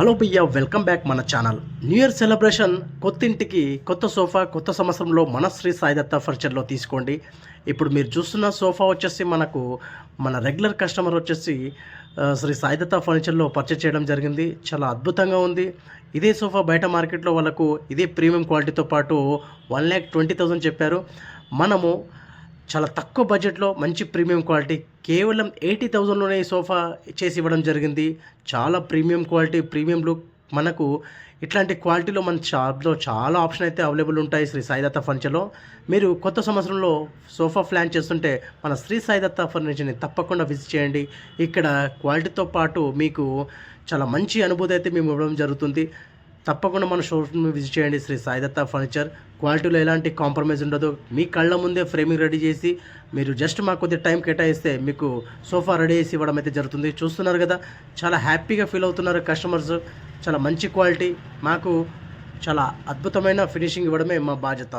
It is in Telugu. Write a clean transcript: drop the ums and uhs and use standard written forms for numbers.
హలో భయ్యా, వెల్కమ్ బ్యాక్ మన ఛానల్. న్యూ ఇయర్ సెలబ్రేషన్ కొత్తింటికి కొత్త సోఫా కొత్త సంవత్సరంలో మన శ్రీ సాయి దత్త ఫర్నిచర్లో తీసుకోండి. ఇప్పుడు మీరు చూస్తున్న సోఫా వచ్చేసి మన రెగ్యులర్ కస్టమర్ వచ్చేసి శ్రీ సాయి దత్త ఫర్నిచర్లో పర్చేస్ చేయడం జరిగింది. చాలా అద్భుతంగా ఉంది. ఇదే సోఫా బయట మార్కెట్లో వాళ్ళకు ఇదే ప్రీమియం క్వాలిటీతో పాటు 1,20,000 చెప్పారు. మనము చాలా తక్కువ బడ్జెట్లో మంచి ప్రీమియం క్వాలిటీ కేవలం 80,000లోనే ఈ సోఫా చేసి ఇవ్వడం జరిగింది. చాలా ప్రీమియం క్వాలిటీ, ప్రీమియం లుక్. మనకు ఇట్లాంటి క్వాలిటీలో మన షాప్లో చాలా ఆప్షన్ అయితే అవైలబుల్ ఉంటాయి శ్రీ సాయి దత్త ఫర్నిచర్లో. మీరు కొత్త సంవత్సరంలో సోఫా ప్లాన్ చేస్తుంటే మన శ్రీ సాయి దత్త ఫర్నిచర్ని తప్పకుండా విజిట్ చేయండి. ఇక్కడ క్వాలిటీతో పాటు మీకు చాలా మంచి అనుభూతి అయితే మేము ఇవ్వడం జరుగుతుంది. తప్పకుండా మన షోరూమ్ని విజిట్ చేయండి. శ్రీ సాయి దత్త ఫర్నిచర్ క్వాలిటీలో ఎలాంటి కాంప్రమైజ్ ఉండదు. మీ కళ్ళ ముందే ఫ్రేమింగ్ రెడీ చేసి మీరు జస్ట్ మాకు కొద్దిగా టైం కేటాయిస్తే మీకు సోఫా రెడీ చేసి ఇవ్వడం అయితే జరుగుతుంది. చూస్తున్నారు కదా, చాలా హ్యాపీగా ఫీల్ అవుతున్నారు కస్టమర్స్. చాలా మంచి క్వాలిటీ, మాకు చాలా అద్భుతమైన ఫినిషింగ్ ఇవ్వడమే మా బాధ్యత.